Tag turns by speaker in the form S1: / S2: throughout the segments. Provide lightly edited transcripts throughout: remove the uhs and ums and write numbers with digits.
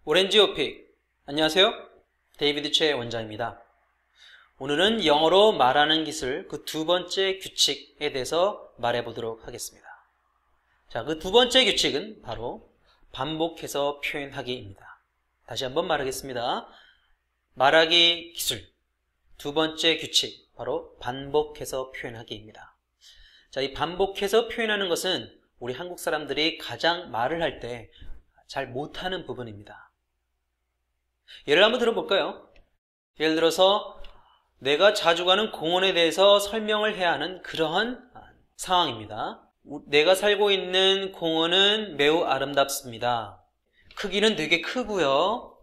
S1: 오렌지 오픽. 안녕하세요. 데이비드 최 원장입니다. 오늘은 영어로 말하는 기술 그 두 번째 규칙에 대해서 말해보도록 하겠습니다. 자, 그 두 번째 규칙은 바로 반복해서 표현하기입니다. 다시 한번 말하겠습니다. 말하기 기술 두 번째 규칙, 바로 반복해서 표현하기입니다. 자, 이 반복해서 표현하는 것은 우리 한국 사람들이 가장 말을 할 때 잘 못하는 부분입니다. 예를 한번 들어볼까요? 예를 들어서 내가 자주 가는 공원에 대해서 설명을 해야 하는 그러한 상황입니다. 내가 살고 있는 공원은 매우 아름답습니다. 크기는 되게 크고요.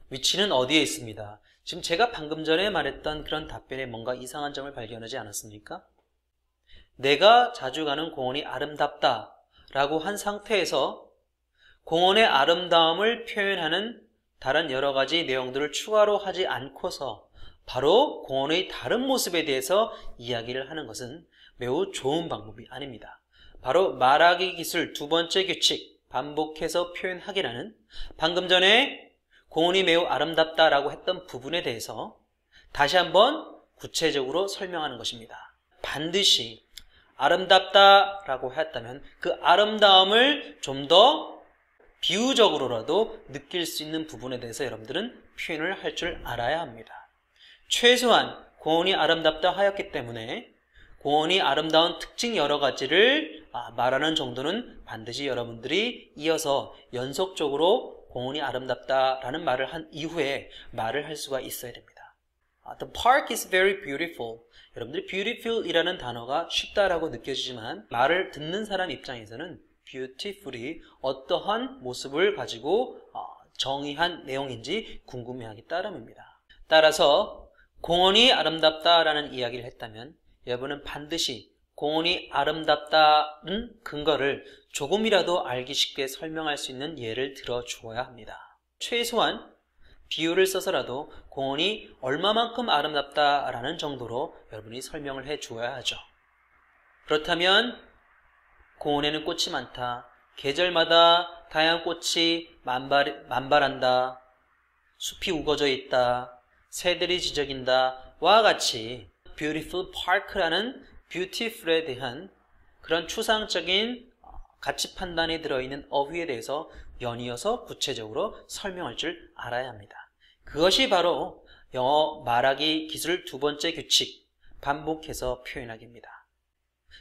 S1: 위치는 어디에 있습니다. 지금 제가 방금 전에 말했던 그런 답변에 뭔가 이상한 점을 발견하지 않았습니까? 내가 자주 가는 공원이 아름답다 라고 한 상태에서 공원의 아름다움을 표현하는 다른 여러 가지 내용들을 추가로 하지 않고서 바로 공원의 다른 모습에 대해서 이야기를 하는 것은 매우 좋은 방법이 아닙니다. 바로 말하기 기술 두 번째 규칙, 반복해서 표현하기라는 방금 전에 공원이 매우 아름답다라고 했던 부분에 대해서 다시 한번 구체적으로 설명하는 것입니다. 반드시 아름답다라고 했다면 그 아름다움을 좀 더 비유적으로라도 느낄 수 있는 부분에 대해서 여러분들은 표현을 할 줄 알아야 합니다. 최소한 공원이 아름답다 하였기 때문에 공원이 아름다운 특징 여러 가지를 말하는 정도는 반드시 여러분들이 이어서 연속적으로 공원이 아름답다라는 말을 한 이후에 말을 할 수가 있어야 됩니다. The park is very beautiful. 여러분들이 beautiful이라는 단어가 쉽다라고 느껴지지만 말을 듣는 사람 입장에서는 beautiful이 어떠한 모습을 가지고 정의한 내용인지 궁금해하기 따름입니다. 따라서 공원이 아름답다라는 이야기를 했다면 여러분은 반드시 공원이 아름답다는 근거를 조금이라도 알기 쉽게 설명할 수 있는 예를 들어주어야 합니다. 최소한 비유를 써서라도 공원이 얼마만큼 아름답다라는 정도로 여러분이 설명을 해 주어야 하죠. 그렇다면 공원에는 꽃이 많다. 계절마다 다양한 꽃이 만발한다. 숲이 우거져 있다. 새들이 지저긴다. 와 같이 beautiful park라는 beautiful에 대한 그런 추상적인 가치 판단이 들어있는 어휘에 대해서 연이어서 구체적으로 설명할 줄 알아야 합니다. 그것이 바로 영어 말하기 기술 두 번째 규칙, 반복해서 표현하기입니다.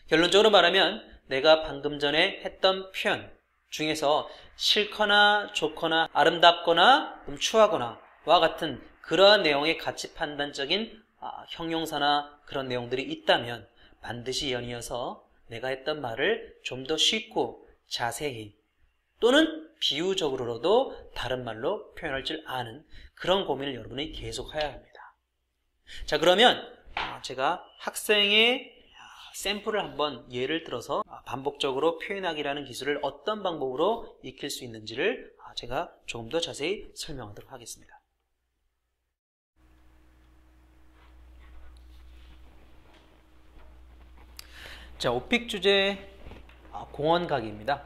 S1: 결론적으로 말하면 내가 방금 전에 했던 표현 중에서 싫거나 좋거나 아름답거나 추하거나 와 같은 그러한 내용의 가치 판단적인 형용사나 그런 내용들이 있다면 반드시 연이어서 내가 했던 말을 좀 더 쉽고 자세히 또는 비유적으로라도 다른 말로 표현할 줄 아는 그런 고민을 여러분이 계속해야 합니다. 자, 그러면 제가 학생의 샘플을 한번 예를 들어서 반복적으로 표현하기라는 기술을 어떤 방법으로 익힐 수 있는지를 제가 조금 더 자세히 설명하도록 하겠습니다. 자, 오픽 주제 공원 가기입니다.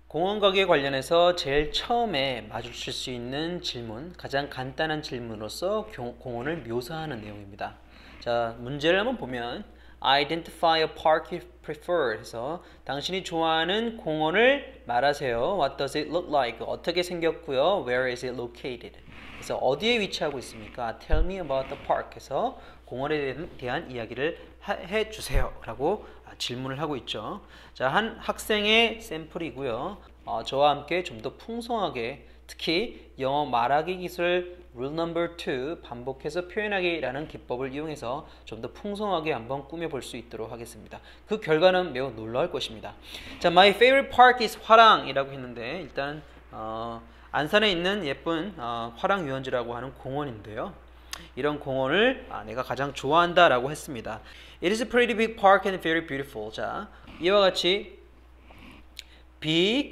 S1: 공원 가기에 관련해서 제일 처음에 마주칠 수 있는 질문, 가장 간단한 질문으로서 공원을 묘사하는 내용입니다. 자, 문제를 한번 보면 Identify a park you prefer 해서 당신이 좋아하는 공원을 말하세요. What does it look like? 어떻게 생겼고요. Where is it located? 그래서 어디에 위치하고 있습니까? Tell me about the park 해서 공원에 대한 이야기를 해주세요 라고 질문을 하고 있죠. 자, 한 학생의 샘플이고요. 저와 함께 좀 더 풍성하게 특히 영어 말하기 기술 Rule number 2 반복해서 표현하기라는 기법을 이용해서 좀 더 풍성하게 한번 꾸며볼 수 있도록 하겠습니다. 그 결과는 매우 놀라울 것입니다. 자, My favorite park is 화랑이라고 했는데 일단 안산에 있는 예쁜 화랑유원지라고 하는 공원인데요. 이런 공원을 내가 가장 좋아한다 라고 했습니다. It is a pretty big park and very beautiful. 자, 이와 같이 big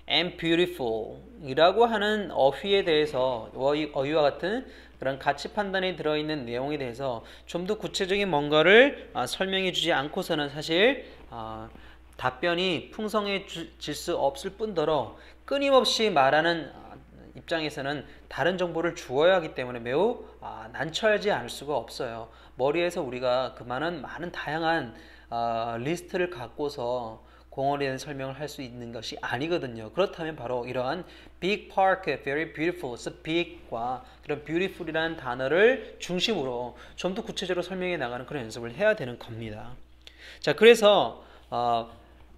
S1: and beautiful 이라고 하는 어휘에 대해서 어휘와 같은 그런 가치 판단이 들어있는 내용에 대해서 좀 더 구체적인 뭔가를 설명해 주지 않고서는 사실 답변이 풍성해질 수 없을 뿐더러 끊임없이 말하는 입장에서는 다른 정보를 주어야 하기 때문에 매우 난처하지 않을 수가 없어요. 머리에서 우리가 많은 다양한 리스트를 갖고서 공원에 대한 설명을 할 수 있는 것이 아니거든요. 그렇다면 바로 이러한 big park, very beautiful, so big과 그런 beautiful이라는 단어를 중심으로 좀 더 구체적으로 설명해 나가는 그런 연습을 해야 되는 겁니다. 자, 그래서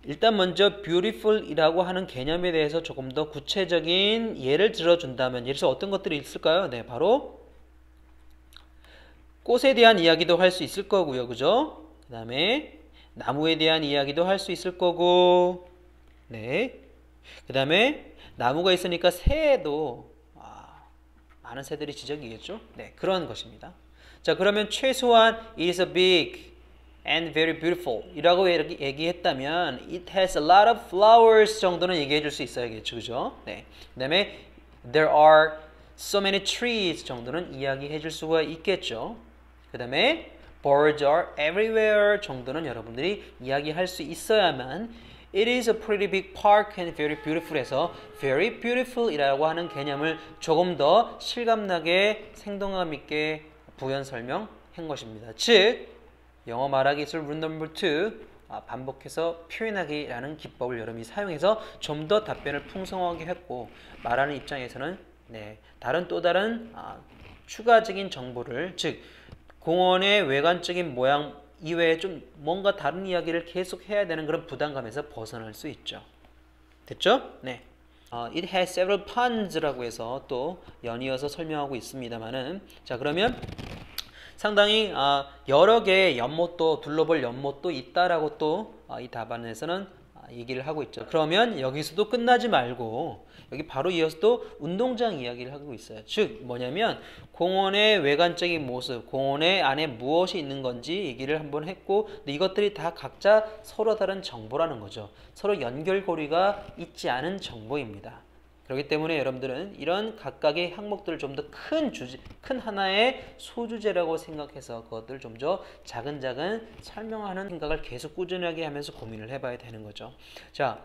S1: 일단 먼저 beautiful이라고 하는 개념에 대해서 조금 더 구체적인 예를 들어준다면, 예를 들어서 어떤 것들이 있을까요? 네, 바로 꽃에 대한 이야기도 할 수 있을 거고요. 그죠? 그 다음에 나무에 대한 이야기도 할 수 있을 거고, 네. 그 다음에 나무가 있으니까 새도 많은 새들이 지저귀겠죠? 네, 그런 것입니다. 자, 그러면 최소한 it is a big and very beautiful 이라고 얘기했다면 it has a lot of flowers 정도는 얘기해 줄 수 있어야겠죠. 그죠? 네. 그 다음에 there are so many trees 정도는 이야기해 줄 수가 있겠죠. 그 다음에 birds are everywhere 정도는 여러분들이 이야기할 수 있어야만 it is a pretty big park and very beautiful 해서 very beautiful 이라고 하는 개념을 조금 더 실감나게 생동감 있게 부연 설명한 것입니다. 즉 영어 말하기 기술 룰 넘버 2 반복해서 표현하기라는 기법을 여러분이 사용해서 좀 더 답변을 풍성하게 했고, 말하는 입장에서는 다른 또 다른 추가적인 정보를, 즉 공원의 외관적인 모양 이외에 좀 뭔가 다른 이야기를 계속 해야 되는 그런 부담감에서 벗어날 수 있죠. 됐죠? 네. It has several ponds라고 해서 또 연이어서 설명하고 있습니다만은, 자, 그러면 상당히 여러 개의 연못도, 둘러볼 연못도 있다라고 또 이 답안에서는 얘기를 하고 있죠. 그러면 여기서도 끝나지 말고 여기 바로 이어서 또 운동장 이야기를 하고 있어요. 즉 뭐냐면 공원의 외관적인 모습, 공원의 안에 무엇이 있는 건지 얘기를 한번 했고, 근데 이것들이 다 각자 서로 다른 정보라는 거죠. 서로 연결고리가 있지 않은 정보입니다. 그렇기 때문에 여러분들은 이런 각각의 항목들을 좀 더 큰 하나의 소주제라고 생각해서 그것들을 좀 더 작은 설명하는 생각을 계속 꾸준하게 하면서 고민을 해봐야 되는 거죠. 자,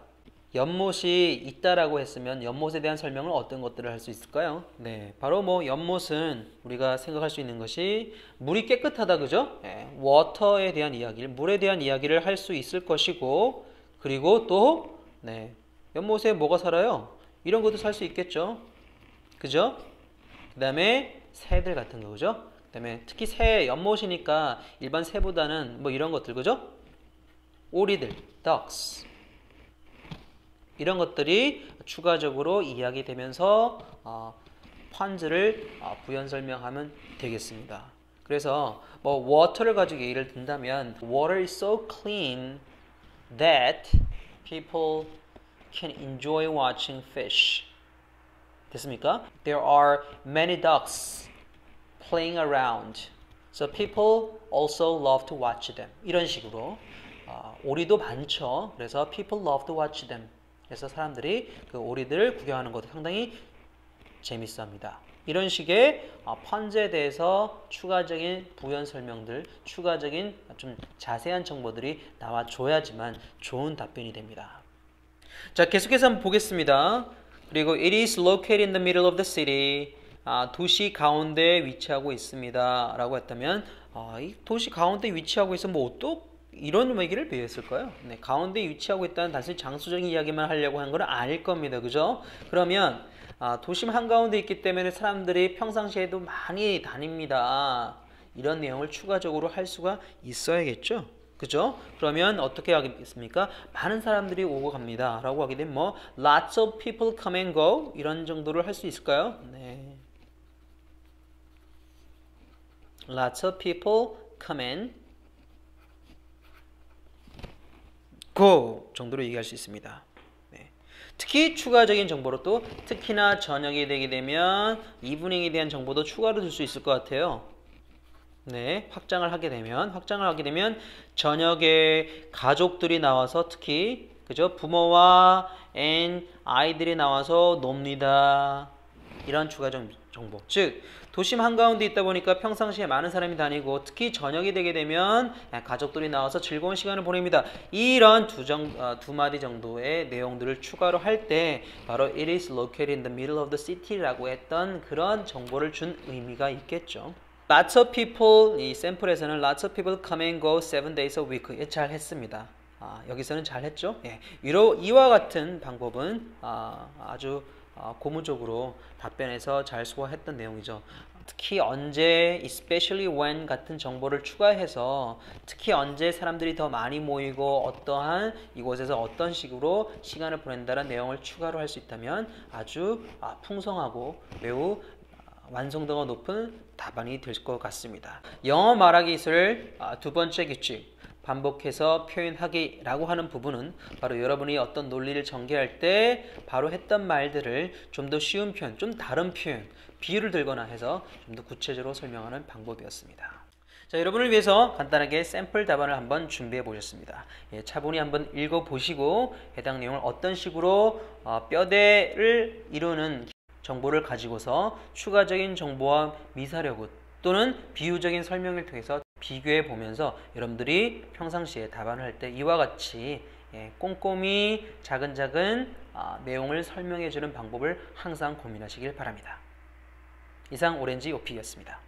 S1: 연못이 있다라고 했으면 연못에 대한 설명을 어떤 것들을 할 수 있을까요? 네, 바로 연못은 우리가 생각할 수 있는 것이 물이 깨끗하다, 그죠? 워터에 대한 이야기를, 물에 대한 이야기를 할 수 있을 것이고, 그리고 또 연못에 뭐가 살아요? 이런 것도 살 수 있겠죠. 그죠? 그 다음에 새들 같은 거, 그죠? 그 다음에 특히 새, 연못이니까 일반 새보다는 이런 것들, 그죠? 오리들, ducks. 이런 것들이 추가적으로 이야기되면서 펀즈를 부연 설명하면 되겠습니다. 그래서 water를 가지고 예를 든다면 water is so clean that people can enjoy watching fish. 됐습니까? There are many ducks playing around. So people also love to watch them. 이런 식으로 오리도 많죠. 그래서 people love to watch them. 그래서 사람들이 그 오리들을 구경하는 것도 상당히 재밌어합니다. 이런 식의 펀즈에 대해서 추가적인 부연 설명들, 추가적인 좀 자세한 정보들이 나와줘야지만 좋은 답변이 됩니다. 자, 계속해서 한번 보겠습니다. 그리고 it is located in the middle of the city. 도시 가운데에 위치하고 있습니다. 라고 했다면 이 도시 가운데 위치하고 있으면 또 이런 얘기를 배웠을까요? 네, 가운데 위치하고 있다는 단순히 장소적인 이야기만 하려고 하는 건 아닐 겁니다. 그죠? 그러면 도심 한가운데 있기 때문에 사람들이 평상시에도 많이 다닙니다. 이런 내용을 추가적으로 할 수가 있어야겠죠? 그죠? 그러면 어떻게 하겠습니까? 많은 사람들이 오고 갑니다. 라고 하게 되면 lots of people come and go 이런 정도를 할 수 있을까요? 네. Lots of people come and go 정도로 얘기할 수 있습니다. 네. 특히 추가적인 정보로 또 특히나 저녁이 되게 되면 이브닝에 대한 정보도 추가로 줄 수 있을 것 같아요. 네, 확장을 하게 되면 저녁에 가족들이 나와서 특히 그죠? 부모와 아이들이 나와서 놉니다. 이런 추가적 정보. 즉 도심 한가운데 있다 보니까 평상시에 많은 사람이 다니고 특히 저녁이 되게 되면 가족들이 나와서 즐거운 시간을 보냅니다. 이런 두 마디 정도의 내용들을 추가로 할 때 바로 it is located in the middle of the city라고 했던 그런 정보를 준 의미가 있겠죠. Lots of people, 이 샘플에서는 lots of people come and go 7 days a week. 잘 했습니다. 여기서는 잘 했죠. 예, 이와 같은 방법은 아주 고무적으로 답변해서 잘 소화했던 내용이죠. 특히 언제, especially when 같은 정보를 추가해서 특히 언제 사람들이 더 많이 모이고 어떠한 이곳에서 어떤 식으로 시간을 보낸다는 내용을 추가로 할 수 있다면 아주 풍성하고 매우 완성도가 높은 답안이 될 것 같습니다. 영어 말하기 기술 두 번째 규칙, 반복해서 표현하기라고 하는 부분은 바로 여러분이 어떤 논리를 전개할 때 바로 했던 말들을 좀 더 쉬운 표현, 좀 다른 표현, 비유를 들거나 해서 좀 더 구체적으로 설명하는 방법이었습니다. 자, 여러분을 위해서 간단하게 샘플 답안을 한번 준비해 보셨습니다. 차분히 한번 읽어보시고 해당 내용을 어떤 식으로 뼈대를 이루는 정보를 가지고서 추가적인 정보와 미사려구 또는 비유적인 설명을 통해서 비교해 보면서 여러분들이 평상시에 답안을 할 때 이와 같이 꼼꼼히 작은 내용을 설명해 주는 방법을 항상 고민하시길 바랍니다. 이상 오렌지 오픽이었습니다.